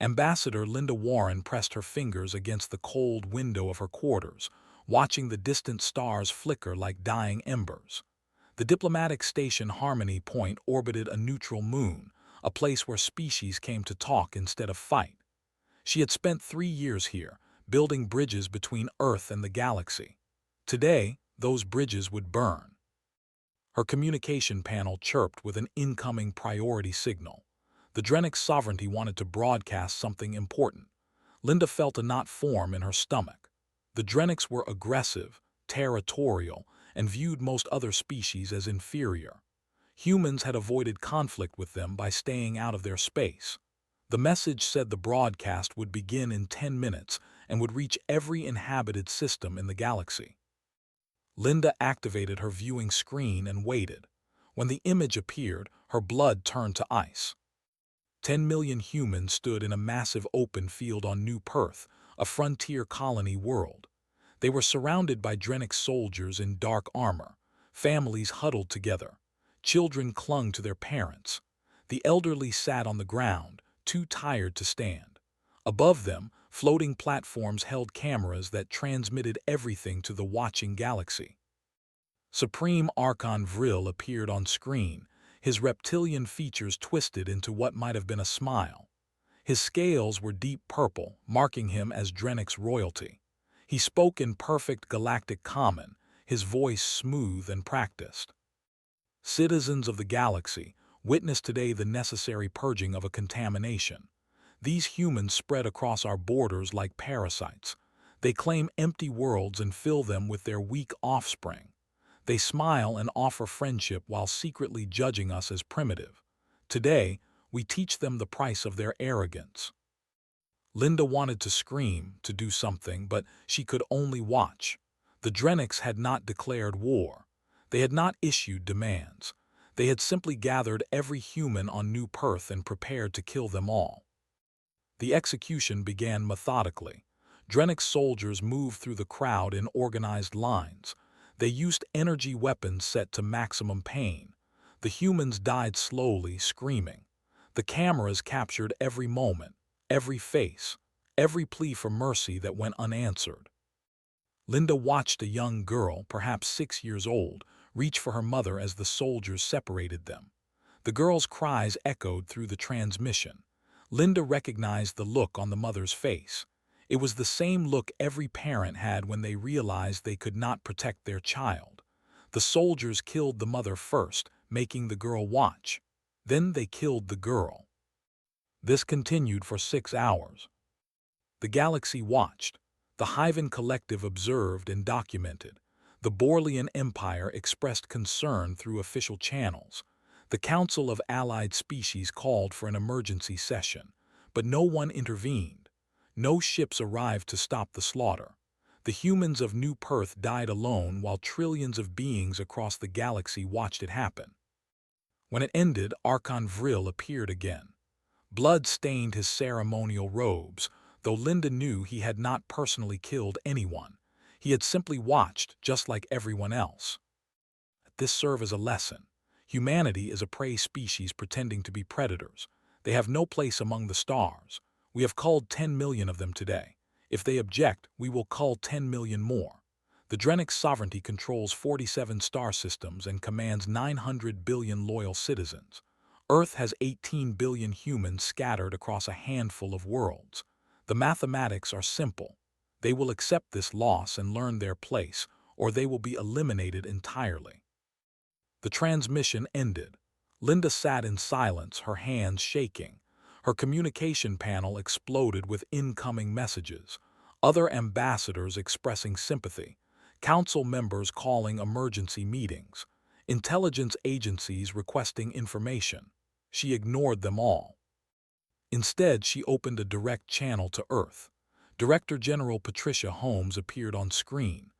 Ambassador Linda Warren pressed her fingers against the cold window of her quarters, watching the distant stars flicker like dying embers. The diplomatic station Harmony Point orbited a neutral moon, a place where species came to talk instead of fight. She had spent 3 years here, building bridges between Earth and the galaxy. Today, those bridges would burn. Her communication panel chirped with an incoming priority signal. The Drennick's sovereignty wanted to broadcast something important. Linda felt a knot form in her stomach. The Drennicks were aggressive, territorial, and viewed most other species as inferior. Humans had avoided conflict with them by staying out of their space. The message said the broadcast would begin in 10 minutes and would reach every inhabited system in the galaxy. Linda activated her viewing screen and waited. When the image appeared, her blood turned to ice. 10 million humans stood in a massive open field on New Perth, a frontier colony world. They were surrounded by Drennick soldiers in dark armor. Families huddled together. Children clung to their parents. The elderly sat on the ground, too tired to stand. Above them, floating platforms held cameras that transmitted everything to the watching galaxy. Supreme Archon Vril appeared on screen, his reptilian features twisted into what might have been a smile. His scales were deep purple, marking him as Drennick's royalty. He spoke in perfect galactic common, his voice smooth and practiced. Citizens of the galaxy, witness today the necessary purging of a contamination. These humans spread across our borders like parasites. They claim empty worlds and fill them with their weak offspring. They smile and offer friendship while secretly judging us as primitive. Today, we teach them the price of their arrogance. Linda wanted to scream, to do something, but she could only watch. The Drennicks had not declared war. They had not issued demands. They had simply gathered every human on New Perth and prepared to kill them all. The execution began methodically. Drennick soldiers moved through the crowd in organized lines. They used energy weapons set to maximum pain. The humans died slowly, screaming. The cameras captured every moment, every face, every plea for mercy that went unanswered. Linda watched a young girl, perhaps 6 years old, reach for her mother as the soldiers separated them. The girl's cries echoed through the transmission. Linda recognized the look on the mother's face. It was the same look every parent had when they realized they could not protect their child. The soldiers killed the mother first, making the girl watch. Then they killed the girl. This continued for 6 hours. The galaxy watched. The Hyven Collective observed and documented. The Borlean Empire expressed concern through official channels. The Council of Allied Species called for an emergency session, but no one intervened. No ships arrived to stop the slaughter. The humans of New Perth died alone while trillions of beings across the galaxy watched it happen. When it ended, Archon Vril appeared again. Blood stained his ceremonial robes, though Linda knew he had not personally killed anyone. He had simply watched, just like everyone else. This served as a lesson. Humanity is a prey species pretending to be predators. They have no place among the stars. We have culled 10 million of them today. If they object, we will cull 10 million more. The Drennick sovereignty controls 47 star systems and commands 900 billion loyal citizens. Earth has 18 billion humans scattered across a handful of worlds. The mathematics are simple. They will accept this loss and learn their place, or they will be eliminated entirely. The transmission ended. Linda sat in silence, her hands shaking. Her communication panel exploded with incoming messages. Other ambassadors expressing sympathy. Council members calling emergency meetings. Intelligence agencies requesting information. She ignored them all. Instead, she opened a direct channel to Earth. Director General Patricia Holmes appeared on screen.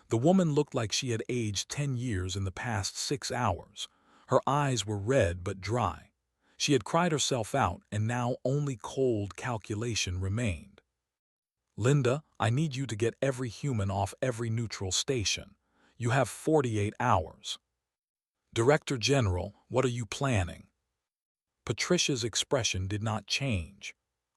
The woman looked like she had aged 10 years in the past 6 hours. Her eyes were red but dry. She had cried herself out, and now only cold calculation remained. Linda, I need you to get every human off every neutral station. You have 48 hours. Director General, what are you planning? Patricia's expression did not change.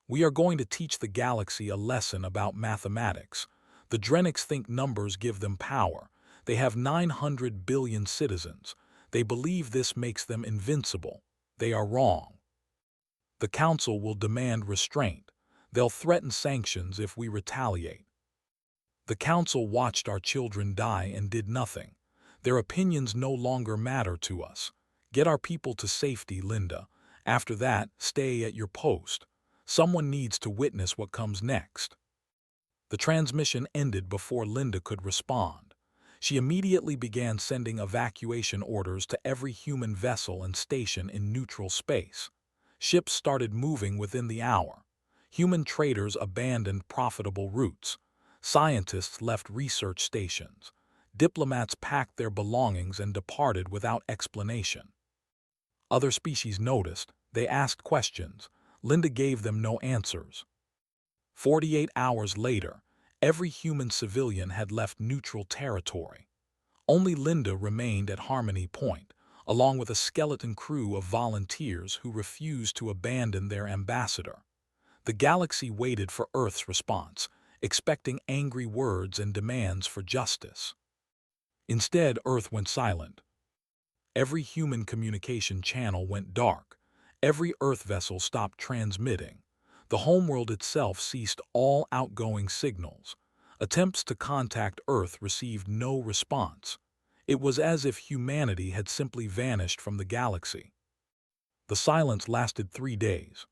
We are going to teach the galaxy a lesson about mathematics. The Drenics think numbers give them power. They have 900 billion citizens. They believe this makes them invincible. They are wrong. The Council will demand restraint. They'll threaten sanctions if we retaliate. The Council watched our children die and did nothing. Their opinions no longer matter to us. Get our people to safety, Linda. After that, stay at your post. Someone needs to witness what comes next. The transmission ended before Linda could respond. She immediately began sending evacuation orders to every human vessel and station in neutral space. Ships started moving within the hour. Human traders abandoned profitable routes. Scientists left research stations. Diplomats packed their belongings and departed without explanation. Other species noticed. They asked questions. Linda gave them no answers. 48 hours later, every human civilian had left neutral territory. Only Linda remained at Harmony Point, along with a skeleton crew of volunteers who refused to abandon their ambassador. The galaxy waited for Earth's response, expecting angry words and demands for justice. Instead, Earth went silent. Every human communication channel went dark. Every Earth vessel stopped transmitting. The homeworld itself ceased all outgoing signals. Attempts to contact Earth received no response. It was as if humanity had simply vanished from the galaxy. The silence lasted 3 days.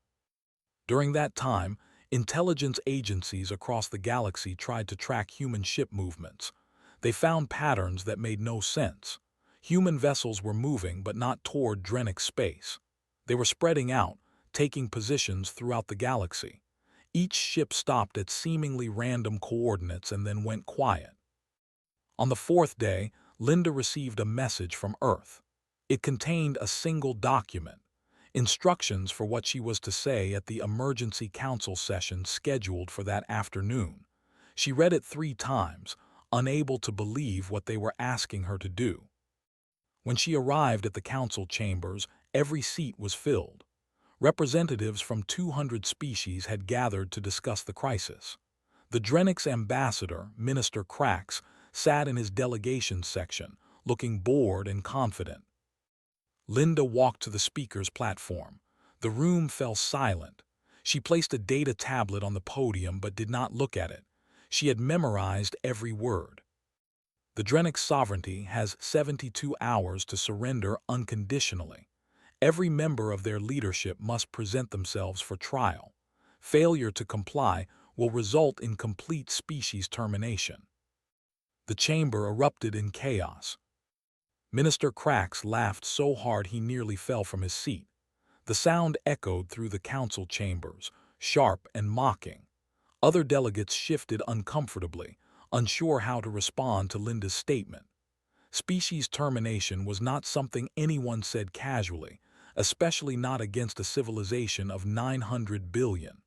During that time, intelligence agencies across the galaxy tried to track human ship movements. They found patterns that made no sense. Human vessels were moving but not toward Drenic space. They were spreading out, taking positions throughout the galaxy. Each ship stopped at seemingly random coordinates and then went quiet. On the 4th day, Linda received a message from Earth. It contained a single document, instructions for what she was to say at the emergency council session scheduled for that afternoon. She read it 3 times, unable to believe what they were asking her to do. When she arrived at the council chambers, every seat was filled. Representatives from 200 species had gathered to discuss the crisis. The Drenic's ambassador, Minister Krax, sat in his delegation section, looking bored and confident. Linda walked to the speaker's platform. The room fell silent. She placed a data tablet on the podium but did not look at it. She had memorized every word. The Drenic sovereignty has 72 hours to surrender unconditionally. Every member of their leadership must present themselves for trial. Failure to comply will result in complete species termination. The chamber erupted in chaos. Minister Krax laughed so hard he nearly fell from his seat. The sound echoed through the council chambers, sharp and mocking. Other delegates shifted uncomfortably, unsure how to respond to Linda's statement. Species termination was not something anyone said casually, especially not against a civilization of 900 billion.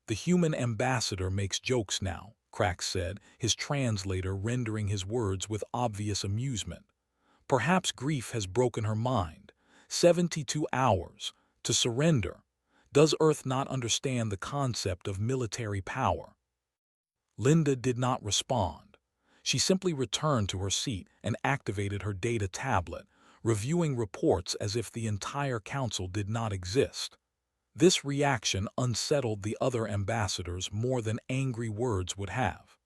The human ambassador makes jokes now, Krax said, his translator rendering his words with obvious amusement. Perhaps grief has broken her mind. 72 hours to surrender. Does Earth not understand the concept of military power? Linda did not respond. She simply returned to her seat and activated her data tablet, reviewing reports as if the entire council did not exist. This reaction unsettled the other ambassadors more than angry words would have.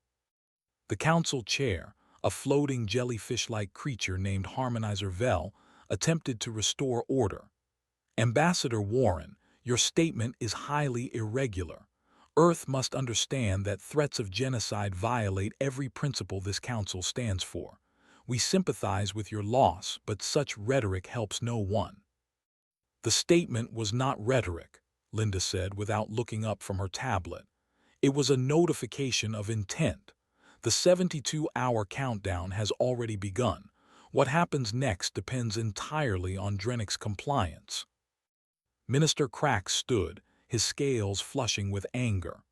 The council chair, a floating jellyfish-like creature named Harmonizer Vel, attempted to restore order. Ambassador Warren, your statement is highly irregular. Earth must understand that threats of genocide violate every principle this council stands for. We sympathize with your loss, but such rhetoric helps no one. The statement was not rhetoric, Linda said without looking up from her tablet. It was a notification of intent. The 72-hour countdown has already begun. What happens next depends entirely on Drenic's compliance. Minister Krax stood, his scales flushing with anger.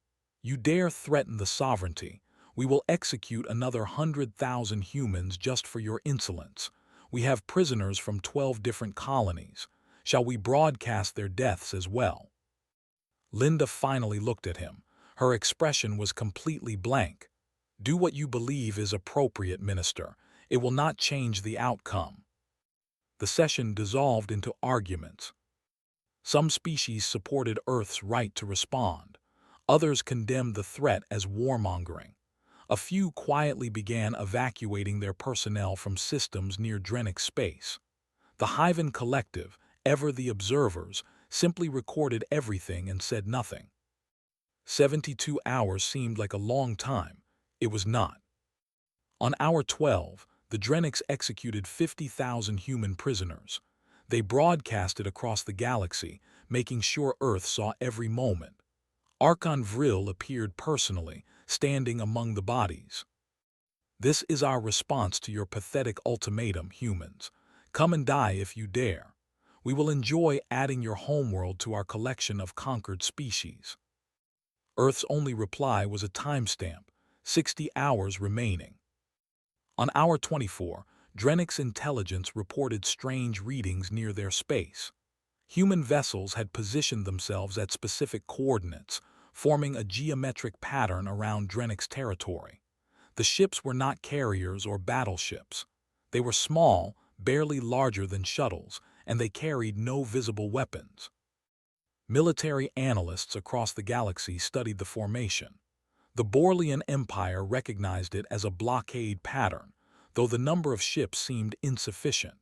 You dare threaten the sovereignty. We will execute another 100,000 humans just for your insolence. We have prisoners from 12 different colonies. Shall we broadcast their deaths as well? Linda finally looked at him. Her expression was completely blank. "Do what you believe is appropriate, Minister. It will not change the outcome." The session dissolved into arguments. Some species supported Earth's right to respond. Others condemned the threat as warmongering. A few quietly began evacuating their personnel from systems near Drennick space. The Hyven Collective, ever the observers, simply recorded everything and said nothing. 72 hours seemed like a long time. It was not. On hour 12, the Drennicks executed 50,000 human prisoners. They broadcasted across the galaxy, making sure Earth saw every moment. Archon Vril appeared personally, standing among the bodies. "This is our response to your pathetic ultimatum, humans. Come and die if you dare. We will enjoy adding your homeworld to our collection of conquered species." Earth's only reply was a timestamp, 60 hours remaining. On hour 24, Drennick's intelligence reported strange readings near their space. Human vessels had positioned themselves at specific coordinates, forming a geometric pattern around Drennick's territory. The ships were not carriers or battleships. They were small, barely larger than shuttles, and they carried no visible weapons. Military analysts across the galaxy studied the formation. The Borlian Empire recognized it as a blockade pattern, though the number of ships seemed insufficient.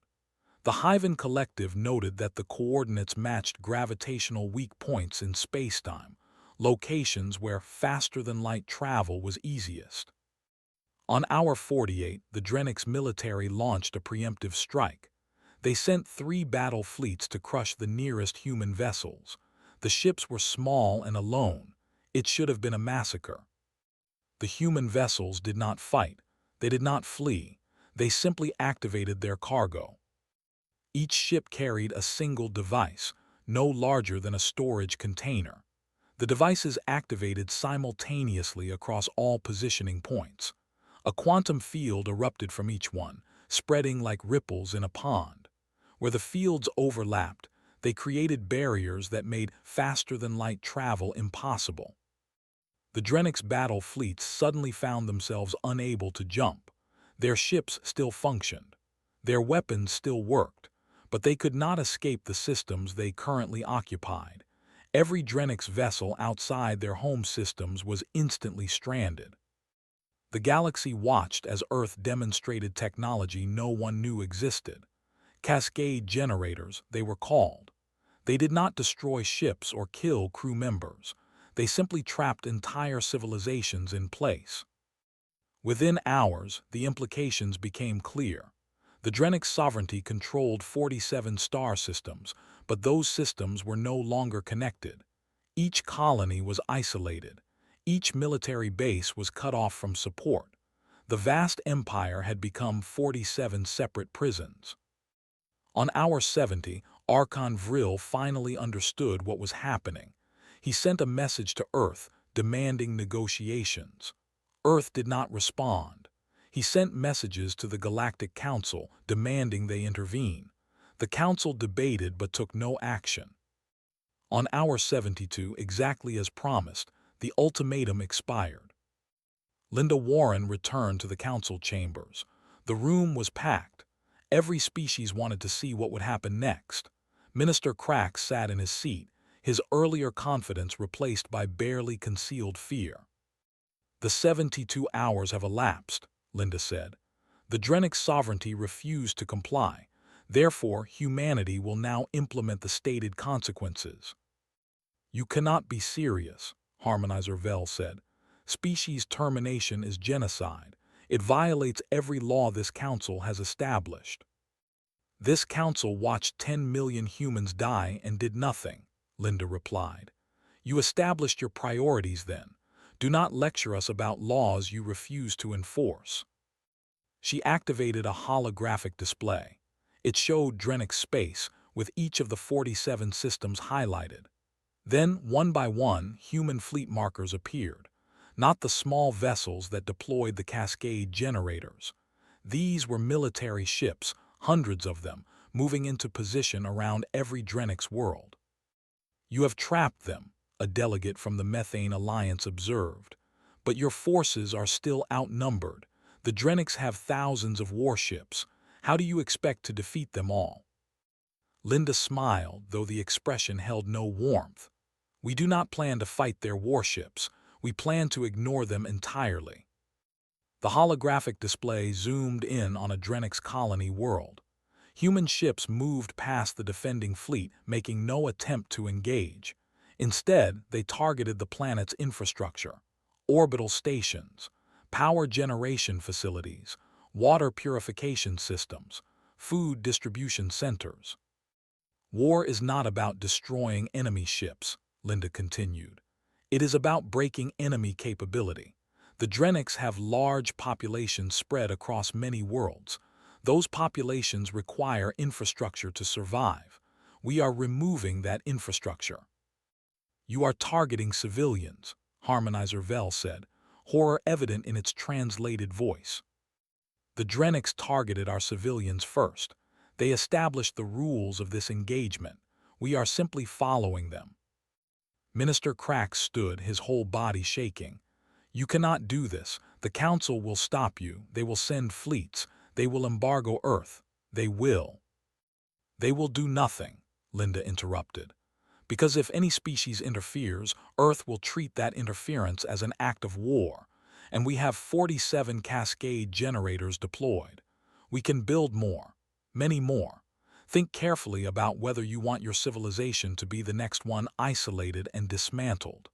The Hyven Collective noted that the coordinates matched gravitational weak points in spacetime, locations where faster-than-light travel was easiest. On hour 48, the Drennick's military launched a preemptive strike. They sent 3 battle fleets to crush the nearest human vessels. The ships were small and alone. It should have been a massacre. The human vessels did not fight. They did not flee. They simply activated their cargo. Each ship carried a single device, no larger than a storage container. The devices activated simultaneously across all positioning points. A quantum field erupted from each one, spreading like ripples in a pond. Where the fields overlapped, they created barriers that made faster-than-light travel impossible. The Drennick's battle fleets suddenly found themselves unable to jump. Their ships still functioned. Their weapons still worked, but they could not escape the systems they currently occupied. Every Drennick's vessel outside their home systems was instantly stranded. The galaxy watched as Earth demonstrated technology no one knew existed. Cascade generators, they were called. They did not destroy ships or kill crew members. They simply trapped entire civilizations in place. Within hours, the implications became clear. The Drennick sovereignty controlled 47 star systems, but those systems were no longer connected. Each colony was isolated. Each military base was cut off from support. The vast empire had become 47 separate prisons. On hour 70, Archon Vril finally understood what was happening. He sent a message to Earth, demanding negotiations. Earth did not respond. He sent messages to the Galactic Council, demanding they intervene. The Council debated but took no action. On hour 72, exactly as promised, the ultimatum expired. Linda Warren returned to the Council chambers. The room was packed. Every species wanted to see what would happen next. Minister Crack sat in his seat, his earlier confidence replaced by barely concealed fear. "The 72 hours have elapsed," Linda said. "The Drennick sovereignty refused to comply. Therefore, humanity will now implement the stated consequences." "You cannot be serious," Harmonizer Vel said. "Species termination is genocide. It violates every law this council has established." "This council watched 10 million humans die and did nothing," Linda replied. "You established your priorities then. Do not lecture us about laws you refuse to enforce." She activated a holographic display. It showed Drennick space, with each of the 47 systems highlighted. Then, one by one, human fleet markers appeared. Not the small vessels that deployed the cascade generators. These were military ships, hundreds of them, moving into position around every Drennick's world. "You have trapped them," a delegate from the Methane Alliance observed. But your forces are still outnumbered. The Drenics have thousands of warships. How do you expect to defeat them all? Linda smiled, though the expression held no warmth. We do not plan to fight their warships. We plan to ignore them entirely. The holographic display zoomed in on a Drenix colony world. Human ships moved past the defending fleet, making no attempt to engage. Instead, they targeted the planet's infrastructure: orbital stations, power generation facilities, water purification systems, food distribution centers. War is not about destroying enemy ships, Linda continued. It is about breaking enemy capability. The Drenics have large populations spread across many worlds. Those populations require infrastructure to survive. We are removing that infrastructure. You are targeting civilians, Harmonizer Vel said, horror evident in its translated voice. The Drenics targeted our civilians first. They established the rules of this engagement. We are simply following them. Minister Crack stood, his whole body shaking. You cannot do this. The Council will stop you. They will send fleets. They will embargo Earth. They will. They will do nothing, Linda interrupted. Because if any species interferes, Earth will treat that interference as an act of war. And we have 47 cascade generators deployed. We can build more, many more. Think carefully about whether you want your civilization to be the next one isolated and dismantled.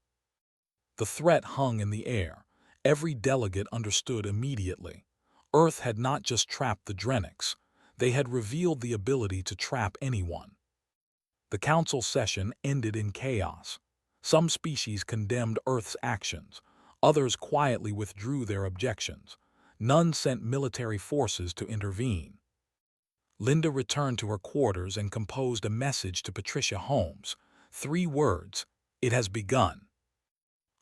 The threat hung in the air. Every delegate understood immediately. Earth had not just trapped the Drenics. They had revealed the ability to trap anyone. The council session ended in chaos. Some species condemned Earth's actions. Others quietly withdrew their objections. None sent military forces to intervene. Linda returned to her quarters and composed a message to Patricia Holmes. 3 words: it has begun.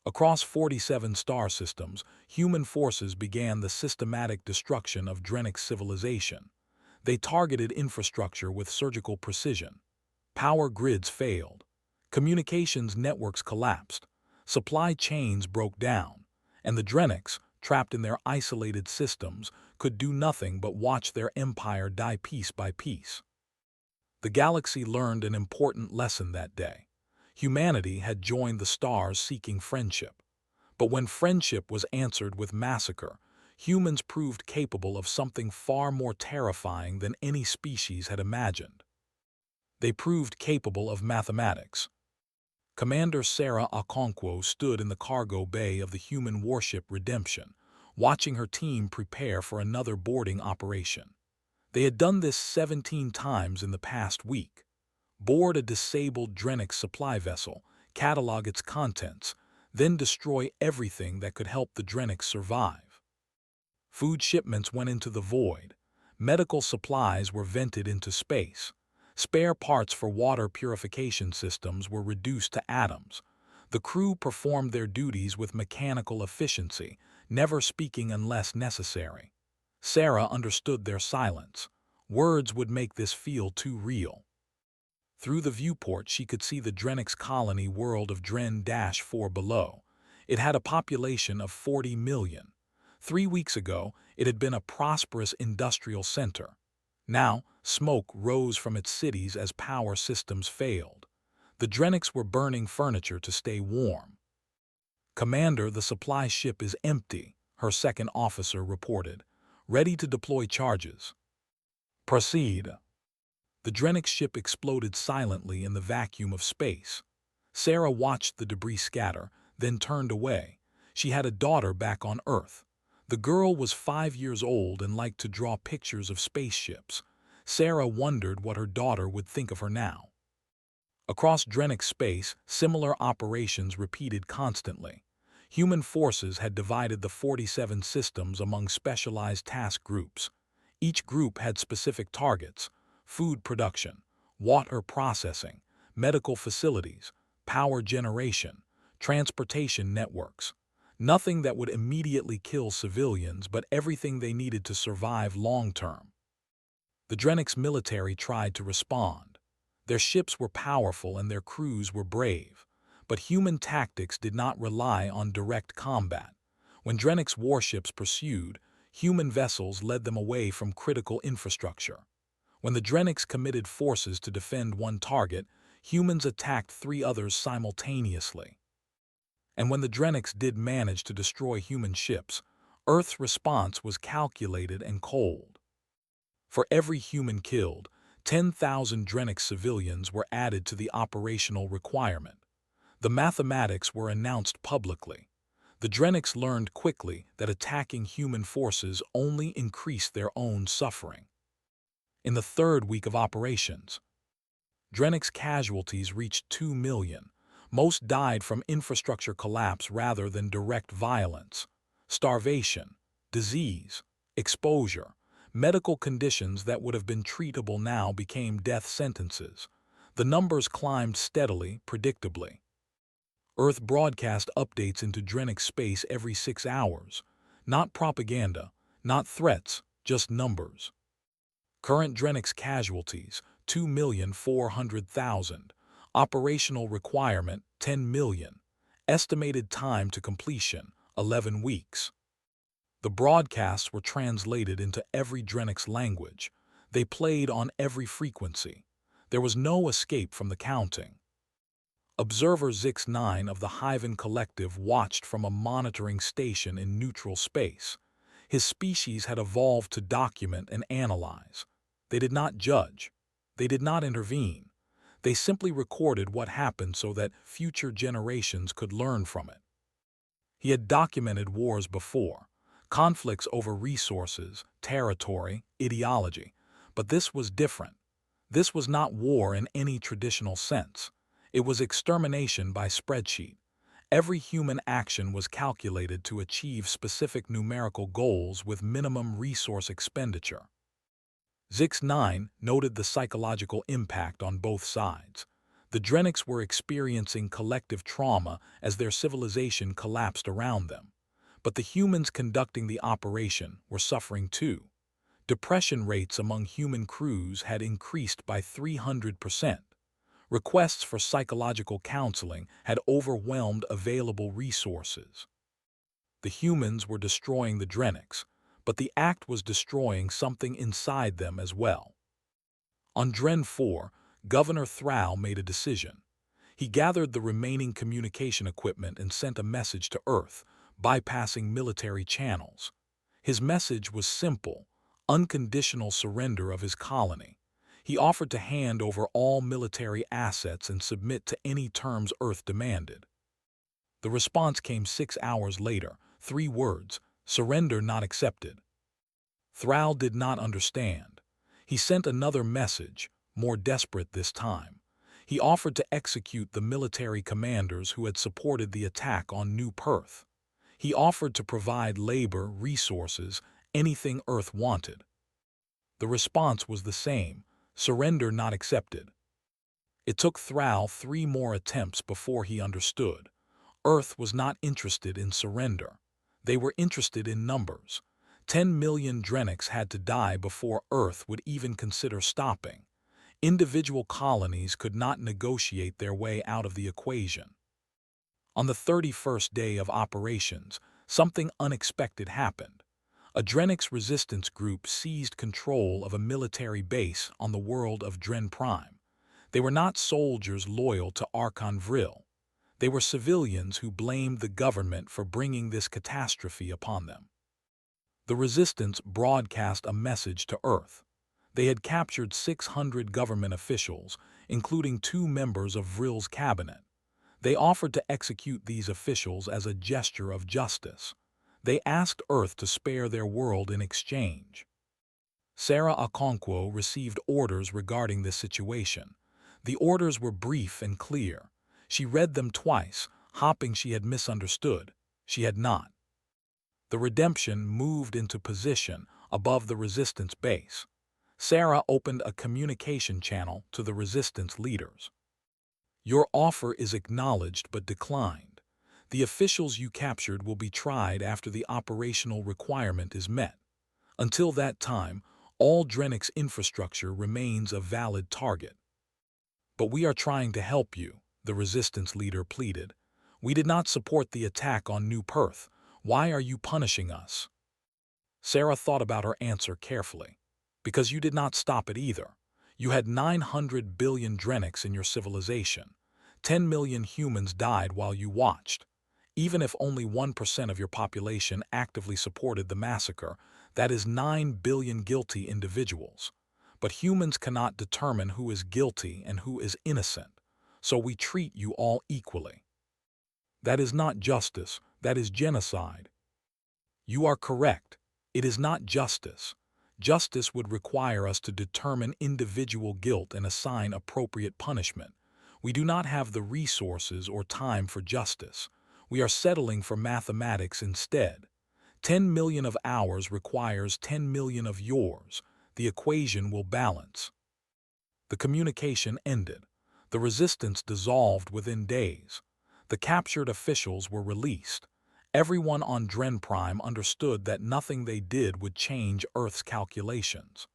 Across 47 star systems, human forces began the systematic destruction of Drenic civilization. They targeted infrastructure with surgical precision. Power grids failed. Communications networks collapsed. Supply chains broke down. And the Drenics, trapped in their isolated systems, could do nothing but watch their empire die piece by piece. The galaxy learned an important lesson that day. Humanity had joined the stars seeking friendship. But when friendship was answered with massacre, humans proved capable of something far more terrifying than any species had imagined. They proved capable of mathematics. Commander Sarah Okonkwo stood in the cargo bay of the human warship Redemption, watching her team prepare for another boarding operation. They had done this 17 times in the past week. Board a disabled Drenic supply vessel, catalog its contents, then destroy everything that could help the Drenics survive. Food shipments went into the void. Medical supplies were vented into space. Spare parts for water purification systems were reduced to atoms. The crew performed their duties with mechanical efficiency, never speaking unless necessary. Sarah understood their silence. Words would make this feel too real. Through the viewport, she could see the Drenix colony world of Dren-4 below. It had a population of 40 million. 3 weeks ago, it had been a prosperous industrial center. Now, smoke rose from its cities as power systems failed. The Drenics were burning furniture to stay warm. Commander, the supply ship is empty, her second officer reported, ready to deploy charges. Proceed. The Drenic ship exploded silently in the vacuum of space. Sarah watched the debris scatter, then turned away. She had a daughter back on Earth. The girl was 5 years old and liked to draw pictures of spaceships. Sarah wondered what her daughter would think of her now. Across Drenic space, similar operations repeated constantly. Human forces had divided the 47 systems among specialized task groups. Each group had specific targets: food production, water processing, medical facilities, power generation, transportation networks. Nothing that would immediately kill civilians, but everything they needed to survive long-term. The Drenics military tried to respond. Their ships were powerful and their crews were brave. But human tactics did not rely on direct combat. When Drennick's warships pursued, human vessels led them away from critical infrastructure. When the Drennicks committed forces to defend one target, humans attacked three others simultaneously. And when the Drennicks did manage to destroy human ships, Earth's response was calculated and cold. For every human killed, 10,000 Drennick civilians were added to the operational requirement. The mathematics were announced publicly. The Drennicks learned quickly that attacking human forces only increased their own suffering. In the third week of operations, Drennick's casualties reached 2 million. Most died from infrastructure collapse rather than direct violence. Starvation, disease, exposure, medical conditions that would have been treatable now became death sentences. The numbers climbed steadily, predictably. Earth broadcast updates into Drennick space every 6 hours. Not propaganda, not threats, just numbers. Current Drennick's casualties, 2,400,000. Operational requirement, 10 million. Estimated time to completion, 11 weeks. The broadcasts were translated into every Drennick's language. They played on every frequency. There was no escape from the counting. Observer Zix-9 of the Hyven Collective watched from a monitoring station in neutral space. His species had evolved to document and analyze. They did not judge. They did not intervene. They simply recorded what happened so that future generations could learn from it. He had documented wars before, conflicts over resources, territory, ideology, but this was different. This was not war in any traditional sense. It was extermination by spreadsheet. Every human action was calculated to achieve specific numerical goals with minimum resource expenditure. Zix-9 noted the psychological impact on both sides. The Drennicks were experiencing collective trauma as their civilization collapsed around them. But the humans conducting the operation were suffering too. Depression rates among human crews had increased by 300%. Requests for psychological counseling had overwhelmed available resources. The humans were destroying the Drennicks, but the act was destroying something inside them as well. On Dren 4, Governor Thrall made a decision. He gathered the remaining communication equipment and sent a message to Earth, bypassing military channels. His message was simple: unconditional surrender of his colony. He offered to hand over all military assets and submit to any terms Earth demanded. The response came 6 hours later, 3 words: surrender not accepted. Thrall did not understand. He sent another message, more desperate this time. He offered to execute the military commanders who had supported the attack on New Perth. He offered to provide labor, resources, anything Earth wanted. The response was the same: surrender not accepted. It took Thrall 3 more attempts before he understood. Earth was not interested in surrender. They were interested in numbers. 10 million Drennicks had to die before Earth would even consider stopping. Individual colonies could not negotiate their way out of the equation. On the 31st day of operations, something unexpected happened. A Drennick's resistance group seized control of a military base on the world of Dren Prime. They were not soldiers loyal to Archon Vril. They were civilians who blamed the government for bringing this catastrophe upon them. The resistance broadcast a message to Earth. They had captured 600 government officials, including 2 members of Vril's cabinet. They offered to execute these officials as a gesture of justice. They asked Earth to spare their world in exchange. Sarah Okonkwo received orders regarding this situation. The orders were brief and clear. She read them twice, hoping she had misunderstood. She had not. The Redemption moved into position above the resistance base. Sarah opened a communication channel to the resistance leaders. Your offer is acknowledged but declined. The officials you captured will be tried after the operational requirement is met. Until that time, all Drennick's infrastructure remains a valid target. But we are trying to help you, the resistance leader pleaded. "We did not support the attack on New Perth. Why are you punishing us?" Sarah thought about her answer carefully. "Because you did not stop it either. You had 900 billion Drenics in your civilization. 10 million humans died while you watched. Even if only 1% of your population actively supported the massacre, that is 9 billion guilty individuals. But humans cannot determine who is guilty and who is innocent, so we treat you all equally. That is not justice, that is genocide." "You are correct. It is not justice. Justice would require us to determine individual guilt and assign appropriate punishment. We do not have the resources or time for justice. We are settling for mathematics instead. 10 million of ours requires 10 million of yours. The equation will balance." The communication ended. The resistance dissolved within days. The captured officials were released. Everyone on Dren Prime understood that nothing they did would change Earth's calculations.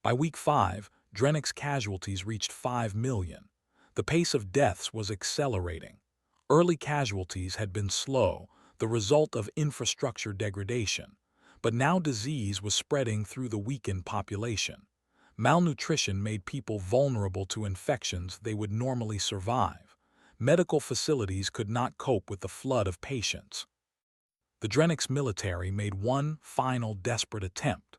By week 5, Drennic's casualties reached 5 million. The pace of deaths was accelerating. Early casualties had been slow, the result of infrastructure degradation. But now disease was spreading through the weakened population. Malnutrition made people vulnerable to infections they would normally survive. Medical facilities could not cope with the flood of patients. The Drennic's military made one final desperate attempt.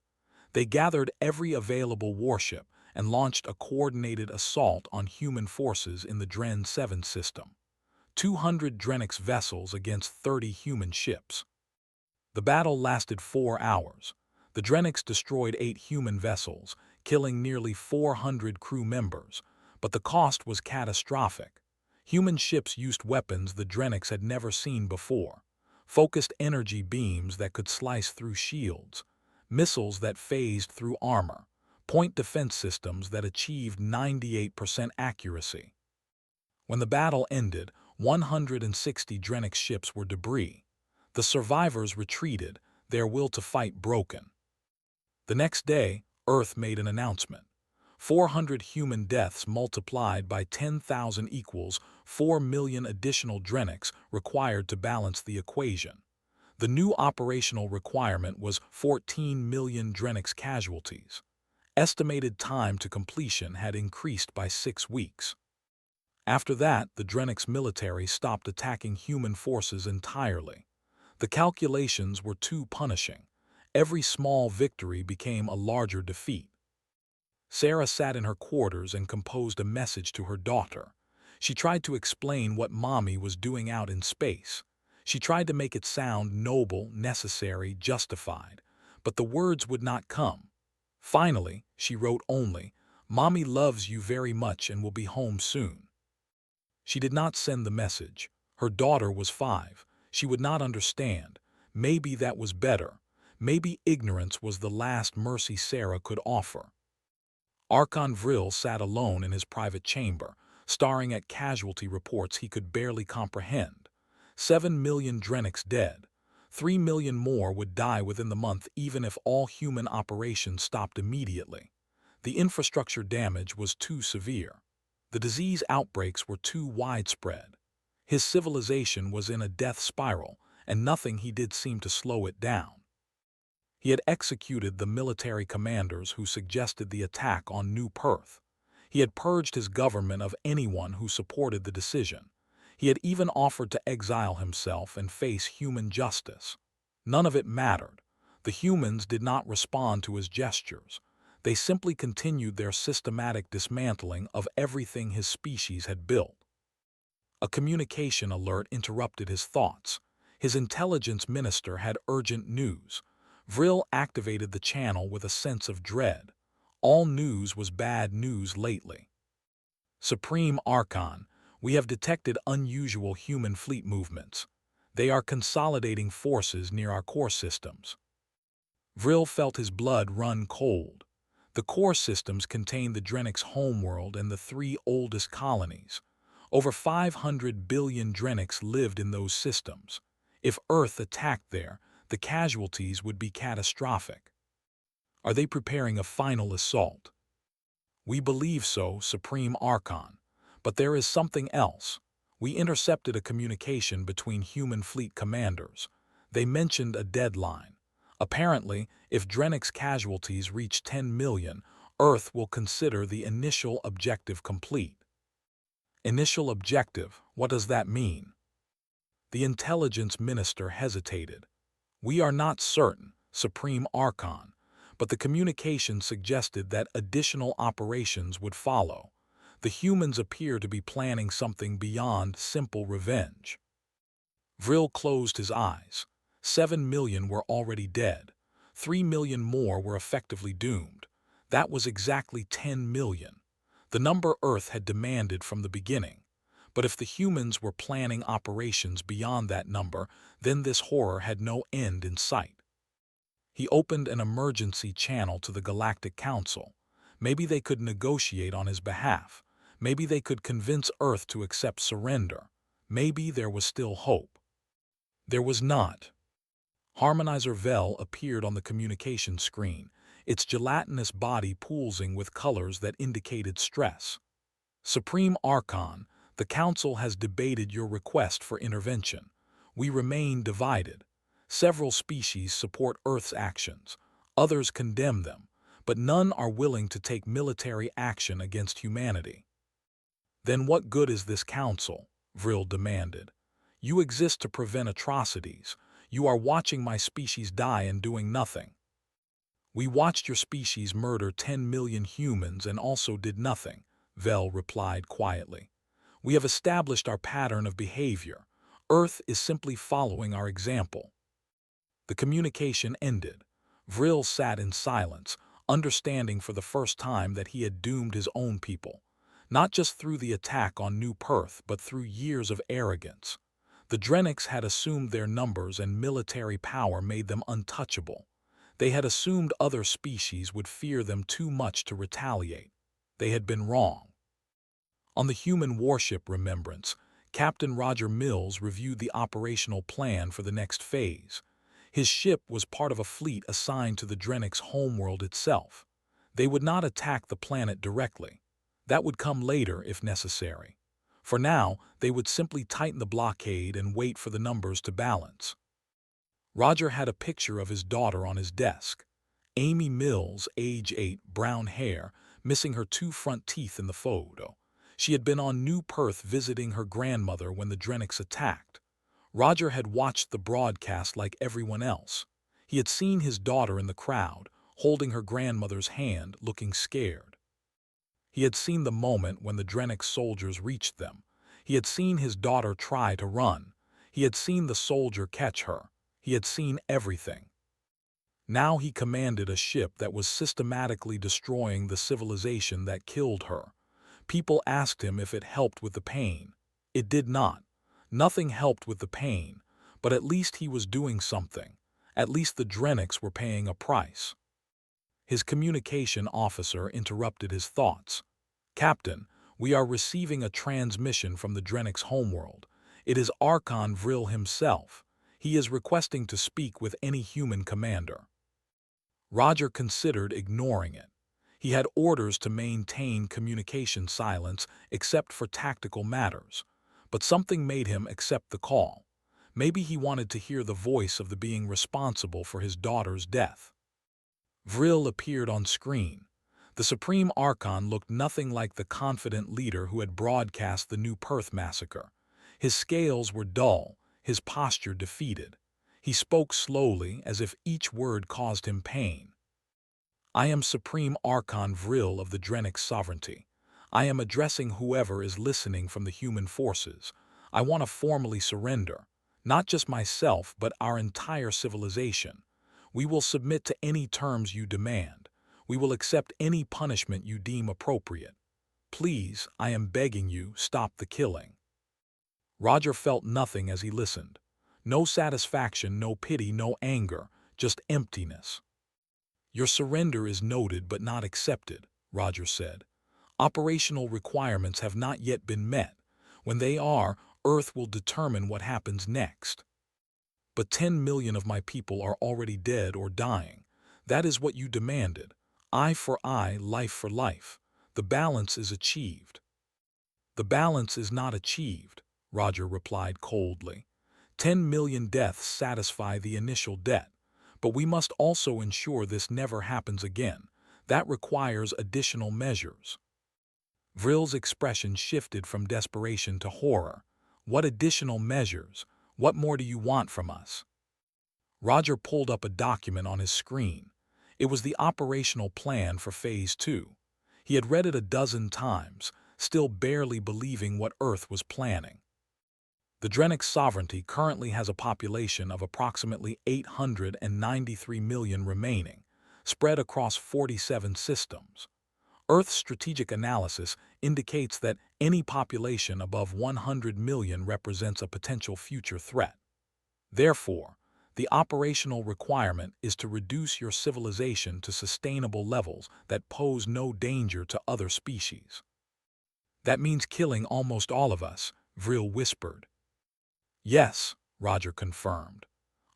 They gathered every available warship and launched a coordinated assault on human forces in the Dren 7 system. 200 Drennic's vessels against 30 human ships. The battle lasted 4 hours. The Drennic's destroyed 8 human vessels, killing nearly 400 crew members, but the cost was catastrophic. Human ships used weapons the Drennic's had never seen before. Focused energy beams that could slice through shields, missiles that phased through armor, point defense systems that achieved 98% accuracy. When the battle ended, 160 Drennic ships were debris. The survivors retreated, their will to fight broken. The next day, Earth made an announcement. 400 human deaths multiplied by 10,000 equals 4 million additional Drennics required to balance the equation. The new operational requirement was 14 million Drennics casualties. Estimated time to completion had increased by 6 weeks. After that, the Drennics military stopped attacking human forces entirely. The calculations were too punishing. Every small victory became a larger defeat. Sarah sat in her quarters and composed a message to her daughter. She tried to explain what Mommy was doing out in space. She tried to make it sound noble, necessary, justified, but the words would not come. Finally, she wrote only, "Mommy loves you very much and will be home soon." She did not send the message. Her daughter was 5. She would not understand. Maybe that was better. Maybe ignorance was the last mercy Sarah could offer. Archon Vril sat alone in his private chamber, staring at casualty reports he could barely comprehend. 7 million Drennics dead. 3 million more would die within the month even if all human operations stopped immediately. The infrastructure damage was too severe. The disease outbreaks were too widespread. His civilization was in a death spiral, and nothing he did seemed to slow it down. He had executed the military commanders who suggested the attack on New Perth. He had purged his government of anyone who supported the decision. He had even offered to exile himself and face human justice. None of it mattered. The humans did not respond to his gestures. They simply continued their systematic dismantling of everything his species had built. A communication alert interrupted his thoughts. His intelligence minister had urgent news. Vril activated the channel with a sense of dread. All news was bad news lately. "Supreme Archon, we have detected unusual human fleet movements. They are consolidating forces near our core systems." Vril felt his blood run cold. The core systems contained the Drennic's homeworld and the 3 oldest colonies. Over 500 billion Drennics lived in those systems. If Earth attacked there, the casualties would be catastrophic. "Are they preparing a final assault?" "We believe so, Supreme Archon. But there is something else. We intercepted a communication between human fleet commanders. They mentioned a deadline. Apparently, if Drennick's casualties reach 10 million, Earth will consider the initial objective complete. Initial objective, what does that mean? The intelligence minister hesitated. We are not certain, Supreme Archon, but the communication suggested that additional operations would follow. The humans appear to be planning something beyond simple revenge. Vril closed his eyes. 7 million were already dead. 3 million more were effectively doomed. That was exactly 10 million. The number Earth had demanded from the beginning. But if the humans were planning operations beyond that number, then this horror had no end in sight. He opened an emergency channel to the Galactic Council. Maybe they could negotiate on his behalf. Maybe they could convince Earth to accept surrender. Maybe there was still hope. There was not. Harmonizer Vel appeared on the communication screen, its gelatinous body pulsing with colors that indicated stress. Supreme Archon, the Council has debated your request for intervention. We remain divided. Several species support Earth's actions. Others condemn them, but none are willing to take military action against humanity. Then what good is this council? Vril demanded. You exist to prevent atrocities. You are watching my species die and doing nothing. We watched your species murder 10 million humans and also did nothing, Vel replied quietly. We have established our pattern of behavior. Earth is simply following our example. The communication ended. Vril sat in silence, understanding for the first time that he had doomed his own people, not just through the attack on New Perth, but through years of arrogance. The Drennicks had assumed their numbers and military power made them untouchable. They had assumed other species would fear them too much to retaliate. They had been wrong. On the human warship Remembrance, Captain Roger Mills reviewed the operational plan for the next phase. His ship was part of a fleet assigned to the Drennick's homeworld itself. They would not attack the planet directly. That would come later if necessary. For now, they would simply tighten the blockade and wait for the numbers to balance. Roger had a picture of his daughter on his desk. Amy Mills, age 8, brown hair, missing her 2 front teeth in the photo. She had been on New Perth visiting her grandmother when the Drennicks attacked. Roger had watched the broadcast like everyone else. He had seen his daughter in the crowd, holding her grandmother's hand, looking scared. He had seen the moment when the Drennick soldiers reached them. He had seen his daughter try to run. He had seen the soldier catch her. He had seen everything. Now he commanded a ship that was systematically destroying the civilization that killed her. People asked him if it helped with the pain. It did not. Nothing helped with the pain, but at least he was doing something. At least the Drennicks were paying a price. His communication officer interrupted his thoughts. Captain, we are receiving a transmission from the Drennick's homeworld. It is Archon Vril himself. He is requesting to speak with any human commander. Roger considered ignoring it. He had orders to maintain communication silence except for tactical matters. But something made him accept the call. Maybe he wanted to hear the voice of the being responsible for his daughter's death. Vril appeared on screen. The Supreme Archon looked nothing like the confident leader who had broadcast the New Perth massacre. His scales were dull, his posture defeated. He spoke slowly, as if each word caused him pain. I am Supreme Archon Vril of the Drennick Sovereignty. I am addressing whoever is listening from the human forces. I want to formally surrender. Not just myself, but our entire civilization. We will submit to any terms you demand. We will accept any punishment you deem appropriate. Please, I am begging you, stop the killing. Roger felt nothing as he listened. No satisfaction, no pity, no anger, just emptiness. Your surrender is noted but not accepted, Roger said. Operational requirements have not yet been met. When they are, Earth will determine what happens next. But 10 million of my people are already dead or dying. That is what you demanded. Eye for eye, life for life. The balance is achieved. The balance is not achieved, Roger replied coldly. 10 million deaths satisfy the initial debt, but we must also ensure this never happens again. That requires additional measures. Vrill's expression shifted from desperation to horror. What additional measures? What more do you want from us? Roger pulled up a document on his screen. It was the operational plan for Phase 2. He had read it a dozen times, still barely believing what Earth was planning. The Drennic sovereignty currently has a population of approximately 893 million remaining, spread across 47 systems. Earth's strategic analysis indicates that any population above 100 million represents a potential future threat. Therefore, the operational requirement is to reduce your civilization to sustainable levels that pose no danger to other species. That means killing almost all of us, Vrill whispered. Yes, Roger confirmed.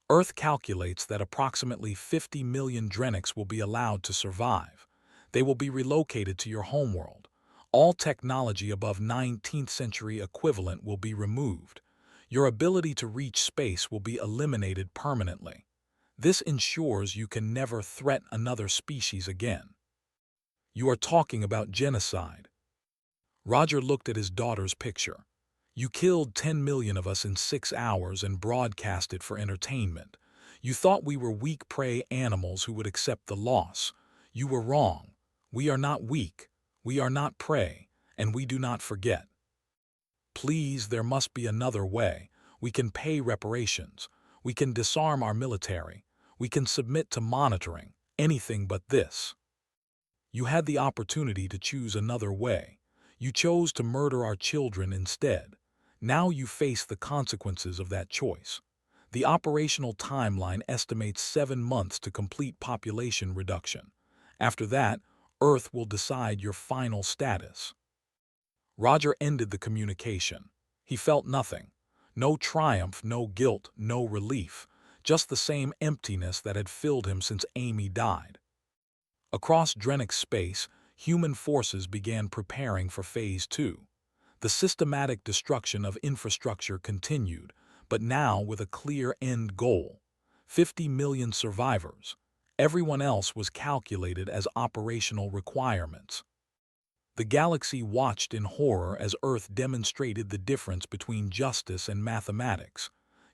Earth calculates that approximately 50 million Drennics will be allowed to survive. They will be relocated to your homeworld. All technology above 19th century equivalent will be removed. Your ability to reach space will be eliminated permanently. This ensures you can never threaten another species again. You are talking about genocide. Roger looked at his daughter's picture. You killed 10 million of us in 6 hours and broadcast it for entertainment. You thought we were weak prey animals who would accept the loss. You were wrong. We are not weak. We are not prey, and we do not forget. Please, there must be another way. We can pay reparations. We can disarm our military. We can submit to monitoring. Anything but this. You had the opportunity to choose another way. You chose to murder our children instead. Now you face the consequences of that choice. The operational timeline estimates 7 months to complete population reduction. After that, Earth will decide your final status. Roger ended the communication. He felt nothing. No triumph, no guilt, no relief. Just the same emptiness that had filled him since Amy died. Across Drennic space, human forces began preparing for Phase 2. The systematic destruction of infrastructure continued, but now with a clear end goal. 50 million survivors. Everyone else was calculated as operational requirements. The galaxy watched in horror as Earth demonstrated the difference between justice and mathematics.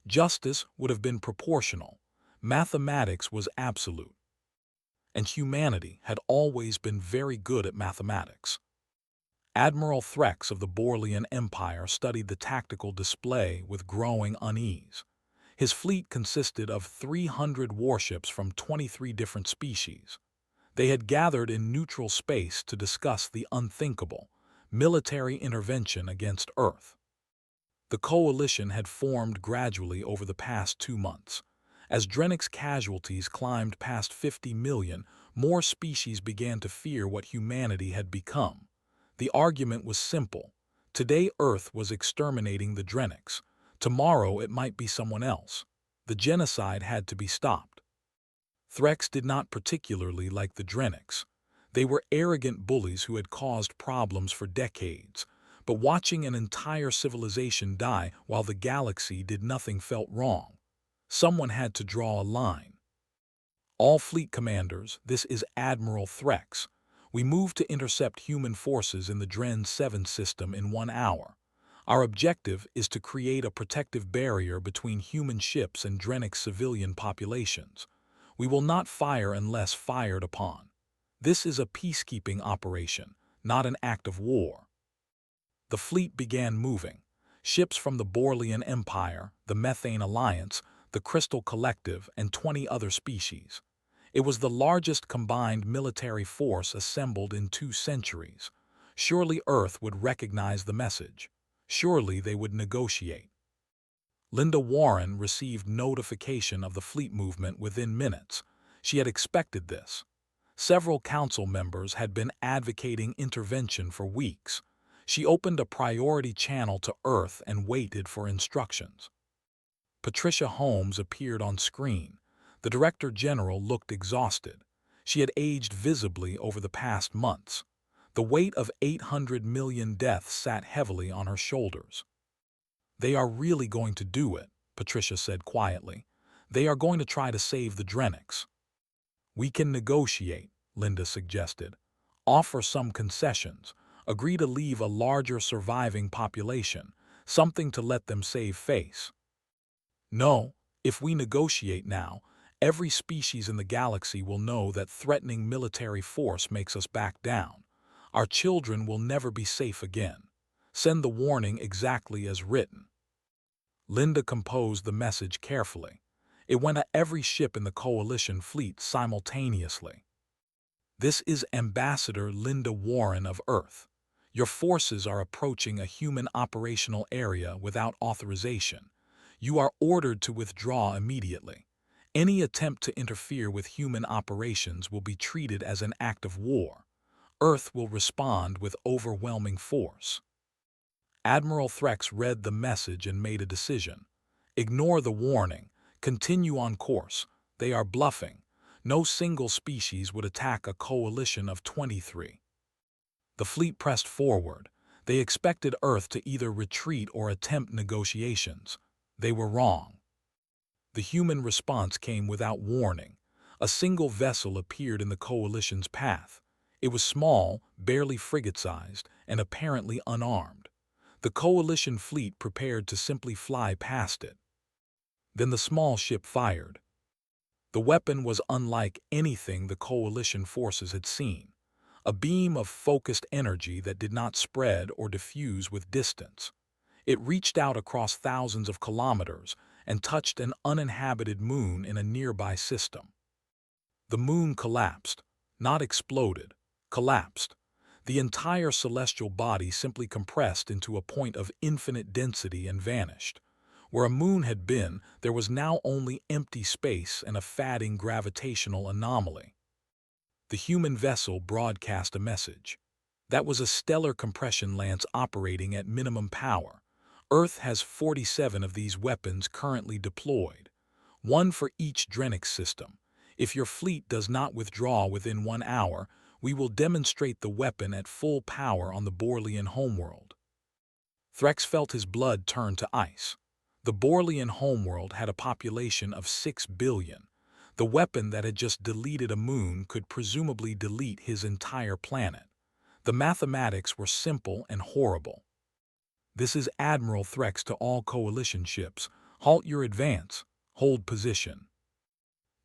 Justice would have been proportional. Mathematics was absolute. And humanity had always been very good at mathematics. Admiral Threx of the Borlean Empire studied the tactical display with growing unease. His fleet consisted of 300 warships from 23 different species. They had gathered in neutral space to discuss the unthinkable, military intervention against Earth. The coalition had formed gradually over the past 2 months. As Drennic's casualties climbed past 50 million, more species began to fear what humanity had become. The argument was simple. Today Earth was exterminating the Drennics. Tomorrow it might be someone else. The genocide had to be stopped. Threx did not particularly like the Drennics. They were arrogant bullies who had caused problems for decades. But watching an entire civilization die while the galaxy did nothing felt wrong. Someone had to draw a line. All fleet commanders, this is Admiral Threx. We move to intercept human forces in the Dren 7 system in 1 hour. Our objective is to create a protective barrier between human ships and Drennic civilian populations. We will not fire unless fired upon. This is a peacekeeping operation, not an act of war. The fleet began moving. Ships from the Borlean Empire, the Methane Alliance, the Crystal Collective, and 20 other species. It was the largest combined military force assembled in 2 centuries. Surely Earth would recognize the message. Surely they would negotiate. Linda Warren received notification of the fleet movement within minutes. She had expected this. Several council members had been advocating intervention for weeks. She opened a priority channel to Earth and waited for instructions. Patricia Holmes appeared on screen. The Director General looked exhausted. She had aged visibly over the past months. The weight of 800 million deaths sat heavily on her shoulders. "They are really going to do it," Patricia said quietly. "They are going to try to save the Drenics." "We can negotiate," Linda suggested. "Offer some concessions. Agree to leave a larger surviving population, something to let them save face." "No, if we negotiate now, every species in the galaxy will know that threatening military force makes us back down. Our children will never be safe again. Send the warning exactly as written." Linda composed the message carefully. It went to every ship in the Coalition fleet simultaneously. "This is Ambassador Linda Warren of Earth. Your forces are approaching a human operational area without authorization. You are ordered to withdraw immediately. Any attempt to interfere with human operations will be treated as an act of war. Earth will respond with overwhelming force." Admiral Threx read the message and made a decision. "Ignore the warning. Continue on course. They are bluffing. No single species would attack a coalition of 23. The fleet pressed forward. They expected Earth to either retreat or attempt negotiations. They were wrong. The human response came without warning. A single vessel appeared in the Coalition's path. It was small, barely frigate-sized, and apparently unarmed. The Coalition fleet prepared to simply fly past it. Then the small ship fired. The weapon was unlike anything the Coalition forces had seen. A beam of focused energy that did not spread or diffuse with distance. It reached out across thousands of kilometers and touched an uninhabited moon in a nearby system. The moon collapsed, not exploded, collapsed. The entire celestial body simply compressed into a point of infinite density and vanished. Where a moon had been, there was now only empty space and a fatting gravitational anomaly. The human vessel broadcast a message. "That was a stellar compression lance operating at minimum power. Earth has 47 of these weapons currently deployed, one for each Drenic system. If your fleet does not withdraw within 1 hour, we will demonstrate the weapon at full power on the Borlean homeworld." Threx felt his blood turn to ice. The Borlean homeworld had a population of 6 billion. The weapon that had just deleted a moon could presumably delete his entire planet. The mathematics were simple and horrible. "This is Admiral Threx to all Coalition ships. Halt your advance. Hold position."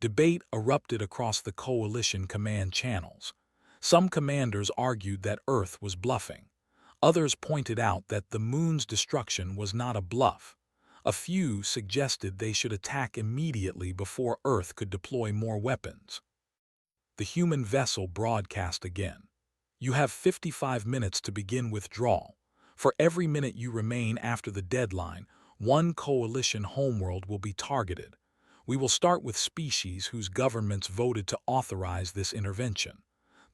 Debate erupted across the Coalition command channels. Some commanders argued that Earth was bluffing. Others pointed out that the moon's destruction was not a bluff. A few suggested they should attack immediately before Earth could deploy more weapons. The human vessel broadcast again. "You have 55 minutes to begin withdrawal. For every minute you remain after the deadline, one Coalition homeworld will be targeted. We will start with species whose governments voted to authorize this intervention.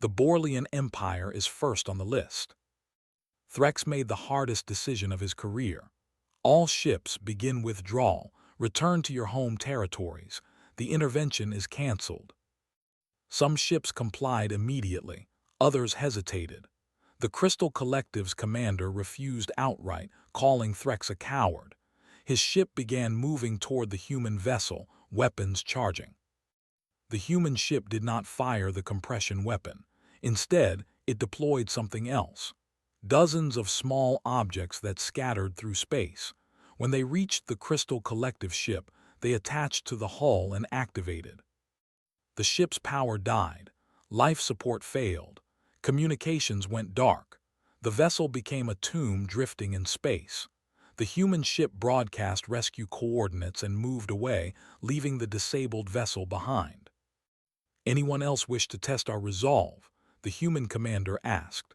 The Borlean Empire is first on the list." Threx made the hardest decision of his career. "All ships begin withdrawal. Return to your home territories. The intervention is cancelled." Some ships complied immediately. Others hesitated. The Crystal Collective's commander refused outright, calling Threx a coward. His ship began moving toward the human vessel, weapons charging. The human ship did not fire the compression weapon. Instead, it deployed something else. Dozens of small objects that scattered through space. When they reached the Crystal Collective ship, they attached to the hull and activated. The ship's power died. Life support failed. Communications went dark. The vessel became a tomb drifting in space. The human ship broadcast rescue coordinates and moved away, leaving the disabled vessel behind. "Anyone else wish to test our resolve?" the human commander asked.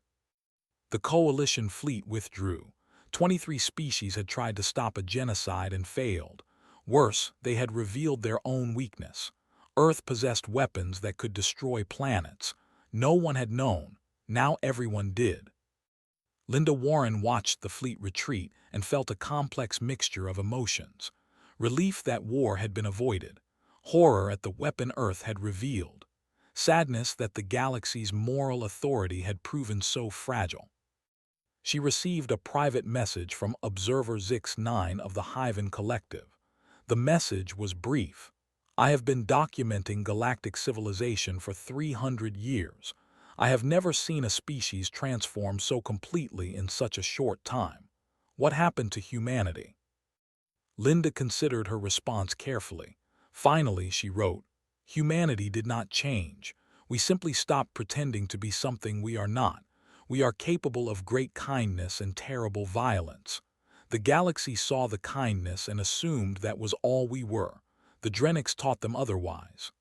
The Coalition fleet withdrew. 23 species had tried to stop a genocide and failed. Worse, they had revealed their own weakness. Earth possessed weapons that could destroy planets. No one had known. Now everyone did. Linda Warren watched the fleet retreat and felt a complex mixture of emotions. Relief that war had been avoided. Horror at the weapon Earth had revealed. sadness that the galaxy's moral authority had proven so fragile. She received a private message from Observer Zix-9 of the Hyven Collective. The message was brief. I have been documenting galactic civilization for 300 years. I have never seen a species transform so completely in such a short time. What happened to humanity? Linda considered her response carefully. Finally, she wrote, humanity did not change. We simply stopped pretending to be something we are not. We are capable of great kindness and terrible violence. The galaxy saw the kindness and assumed that was all we were. The Drenics taught them otherwise.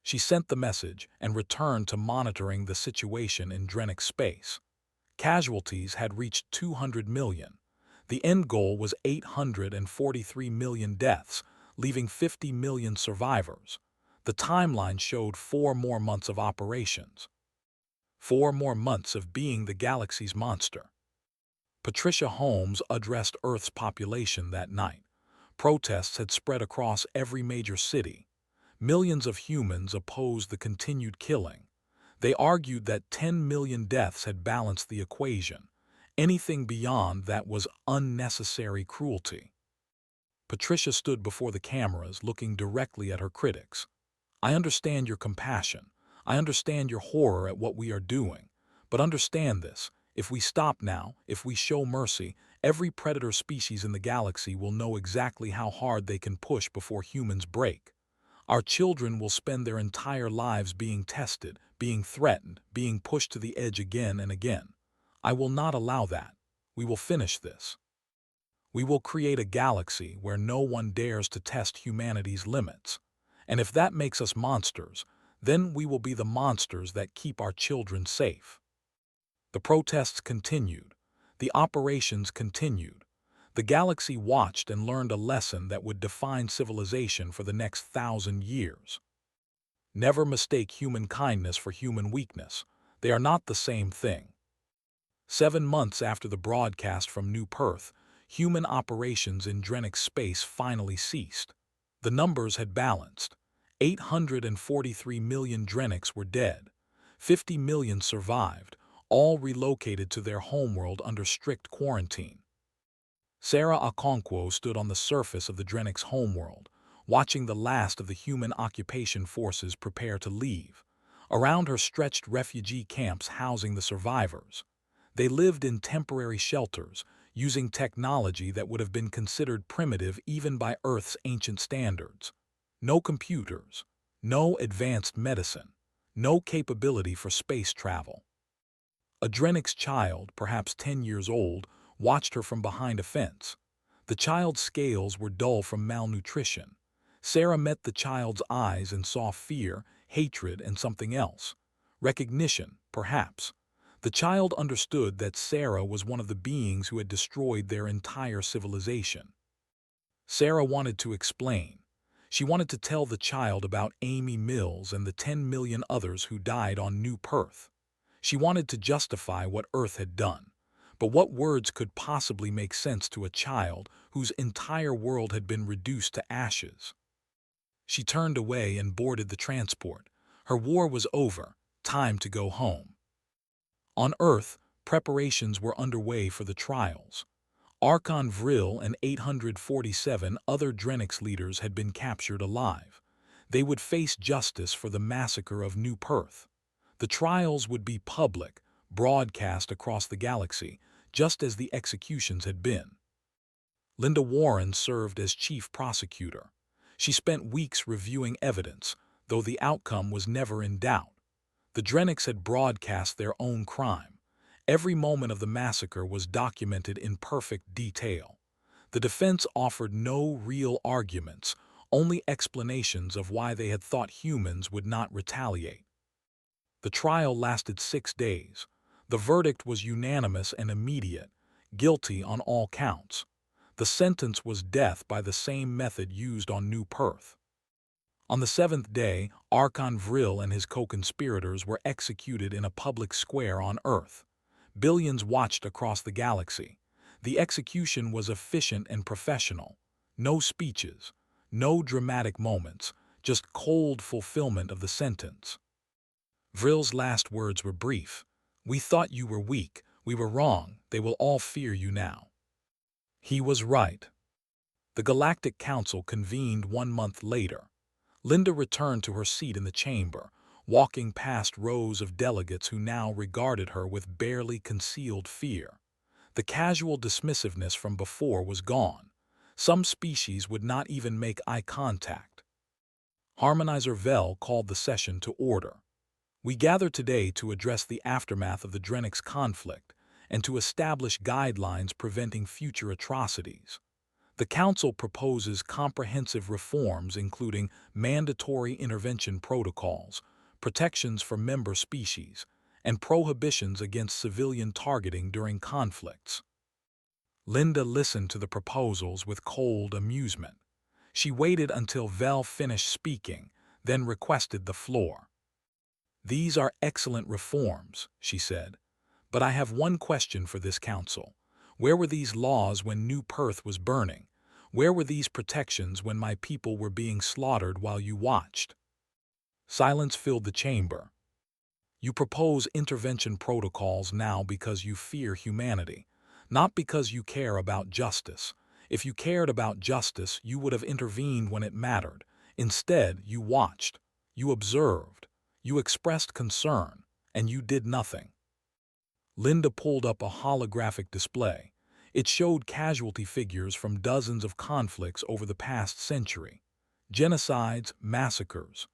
She sent the message and returned to monitoring the situation in Drenic space. Casualties had reached 200 million. The end goal was 843 million deaths, leaving 50 million survivors. The timeline showed 4 more months of operations. 4 more months of being the galaxy's monster. Patricia Holmes addressed Earth's population that night. Protests had spread across every major city. Millions of humans opposed the continued killing. They argued that 10 million deaths had balanced the equation. Anything beyond that was unnecessary cruelty. Patricia stood before the cameras, looking directly at her critics. I understand your compassion. I understand your horror at what we are doing. But understand this. If we stop now, if we show mercy, every predator species in the galaxy will know exactly how hard they can push before humans break. Our children will spend their entire lives being tested, being threatened, being pushed to the edge again and again. I will not allow that. We will finish this. We will create a galaxy where no one dares to test humanity's limits. And if that makes us monsters, then we will be the monsters that keep our children safe. The protests continued. The operations continued. The galaxy watched and learned a lesson that would define civilization for the next 1,000 years. Never mistake human kindness for human weakness. They are not the same thing. 7 months after the broadcast from New Perth, human operations in Drenic space finally ceased. The numbers had balanced. 843 million Drenics were dead. 50 million survived, all relocated to their homeworld under strict quarantine. Sarah Okonkwo stood on the surface of the Drenics' homeworld, watching the last of the human occupation forces prepare to leave. Around her stretched refugee camps housing the survivors. They lived in temporary shelters, using technology that would have been considered primitive even by Earth's ancient standards. No computers, no advanced medicine, no capability for space travel. A Drenics child, perhaps 10 years old, watched her from behind a fence. The child's scales were dull from malnutrition. Sarah met the child's eyes and saw fear, hatred, and something else. Recognition, perhaps. The child understood that Sarah was one of the beings who had destroyed their entire civilization. Sarah wanted to explain. She wanted to tell the child about Amy Mills and the 10 million others who died on New Perth. She wanted to justify what Earth had done. But what words could possibly make sense to a child whose entire world had been reduced to ashes? She turned away and boarded the transport. Her war was over. Time to go home. On Earth, preparations were underway for the trials. Archon Vril and 847 other Drenics leaders had been captured alive. They would face justice for the massacre of New Perth. The trials would be public, broadcast across the galaxy, just as the executions had been. Linda Warren served as chief prosecutor. She spent weeks reviewing evidence, though the outcome was never in doubt. The Drenics had broadcast their own crime. Every moment of the massacre was documented in perfect detail. The defense offered no real arguments, only explanations of why they had thought humans would not retaliate. The trial lasted 6 days. The verdict was unanimous and immediate, guilty on all counts. The sentence was death by the same method used on New Perth. On the 7th day, Archon Vril and his co-conspirators were executed in a public square on Earth. Billions watched across the galaxy. The execution was efficient and professional. No speeches, no dramatic moments, just cold fulfillment of the sentence. Vril's last words were brief. "We thought you were weak. We were wrong. They will all fear you now." He was right. The Galactic Council convened 1 month later. Linda returned to her seat in the chamber, walking past rows of delegates who now regarded her with barely concealed fear. The casual dismissiveness from before was gone. Some species would not even make eye contact. Harmonizer Vel called the session to order. "We gather today to address the aftermath of the Drenix conflict and to establish guidelines preventing future atrocities. The Council proposes comprehensive reforms including mandatory intervention protocols, protections for member species, and prohibitions against civilian targeting during conflicts." Linda listened to the proposals with cold amusement. She waited until Vel finished speaking, then requested the floor. "These are excellent reforms," she said, "but I have one question for this council. Where were these laws when New Perth was burning? Where were these protections when my people were being slaughtered while you watched?" Silence filled the chamber. "You propose intervention protocols now because you fear humanity, not because you care about justice. If you cared about justice, you would have intervened when it mattered. Instead, you watched, you observed, you expressed concern, and you did nothing." Linda pulled up a holographic display. It showed casualty figures from dozens of conflicts over the past century. Genocides, massacres,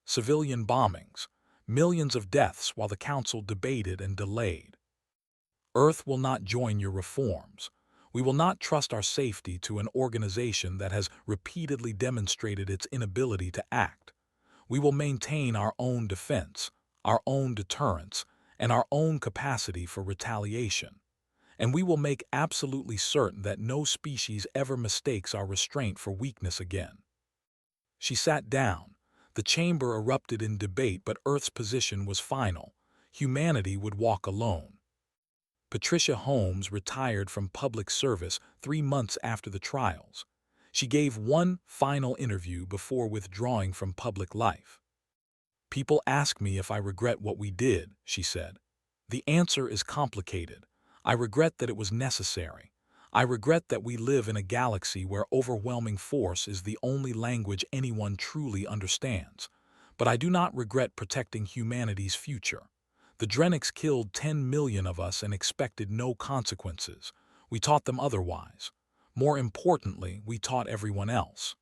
civilian bombings, millions of deaths while the Council debated and delayed. "Earth will not join your reforms. We will not trust our safety to an organization that has repeatedly demonstrated its inability to act. We will maintain our own defense, our own deterrence, and our own capacity for retaliation. And we will make absolutely certain that no species ever mistakes our restraint for weakness again." She sat down. The chamber erupted in debate, but Earth's position was final. Humanity would walk alone. Patricia Holmes retired from public service 3 months after the trials. She gave one final interview before withdrawing from public life. "People ask me if I regret what we did," she said. "The answer is complicated. I regret that it was necessary. I regret that we live in a galaxy where overwhelming force is the only language anyone truly understands. But I do not regret protecting humanity's future. The Drenix killed 10 million of us and expected no consequences. We taught them otherwise. More importantly, we taught everyone else."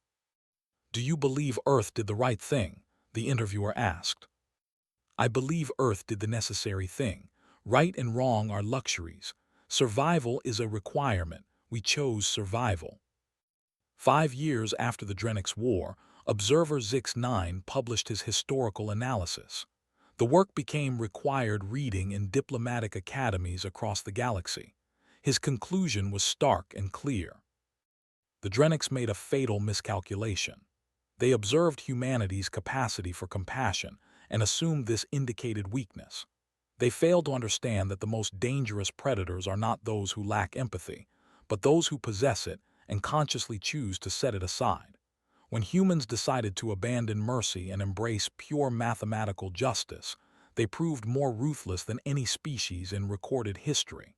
"Do you believe Earth did the right thing?" the interviewer asked. "I believe Earth did the necessary thing. Right and wrong are luxuries. Survival is a requirement. We chose survival." 5 years after the Drenix War, observer Zix9 published his historical analysis. The work became required reading in diplomatic academies across the galaxy. His conclusion was stark and clear. The Drenix made a fatal miscalculation. They observed humanity's capacity for compassion and assumed this indicated weakness. They failed to understand that the most dangerous predators are not those who lack empathy, but those who possess it and consciously choose to set it aside. When humans decided to abandon mercy and embrace pure mathematical justice, they proved more ruthless than any species in recorded history.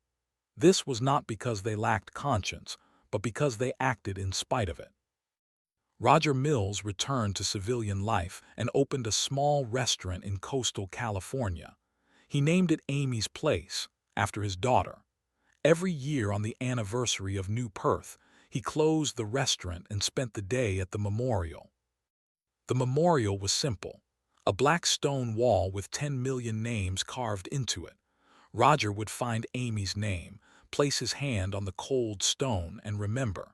This was not because they lacked conscience, but because they acted in spite of it. Roger Mills returned to civilian life and opened a small restaurant in coastal California. He named it Amy's Place, after his daughter. Every year on the anniversary of New Perth, he closed the restaurant and spent the day at the memorial. The memorial was simple: a black stone wall with 10 million names carved into it. Roger would find Amy's name, place his hand on the cold stone, and remember.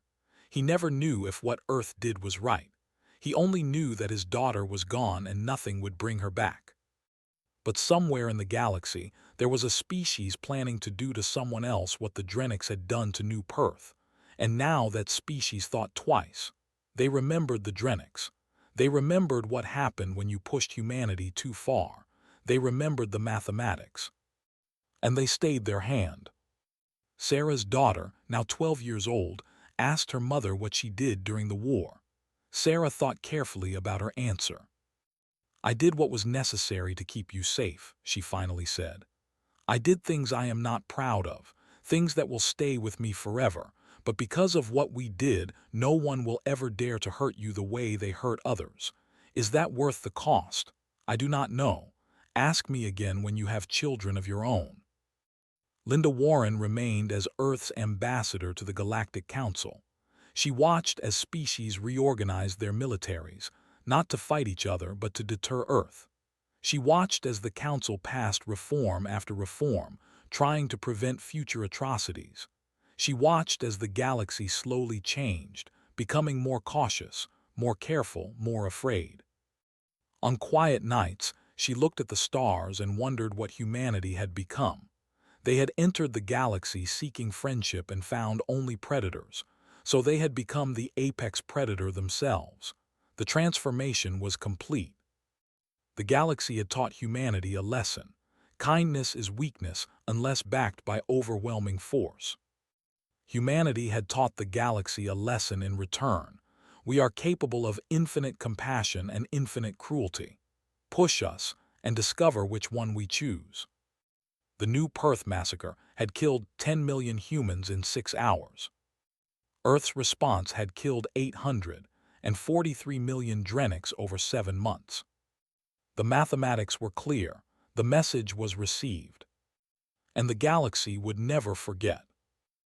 He never knew if what Earth did was right. He only knew that his daughter was gone and nothing would bring her back. But somewhere in the galaxy, there was a species planning to do to someone else what the Drenix had done to New Perth. And now that species thought twice. They remembered the Drenix. They remembered what happened when you pushed humanity too far. They remembered the mathematics. And they stayed their hand. Sarah's daughter, now 12 years old, asked her mother what she did during the war. Sarah thought carefully about her answer. I did what was necessary to keep you safe, she finally said. I did things I am not proud of, things that will stay with me forever, but because of what we did, no one will ever dare to hurt you the way they hurt others. Is that worth the cost? I do not know. Ask me again when you have children of your own. Linda Warren remained as Earth's ambassador to the Galactic Council. She watched as species reorganized their militaries, not to fight each other but to deter Earth. She watched as the Council passed reform after reform, trying to prevent future atrocities. She watched as the galaxy slowly changed, becoming more cautious, more careful, more afraid. On quiet nights, she looked at the stars and wondered what humanity had become. They had entered the galaxy seeking friendship and found only predators, so they had become the apex predator themselves. The transformation was complete. The galaxy had taught humanity a lesson. Kindness is weakness unless backed by overwhelming force. Humanity had taught the galaxy a lesson in return. We are capable of infinite compassion and infinite cruelty. Push us and discover which one we choose. The New Perth massacre had killed 10 million humans in 6 hours. Earth's response had killed 843 million Drenics over 7 months. The mathematics were clear, the message was received. And the galaxy would never forget.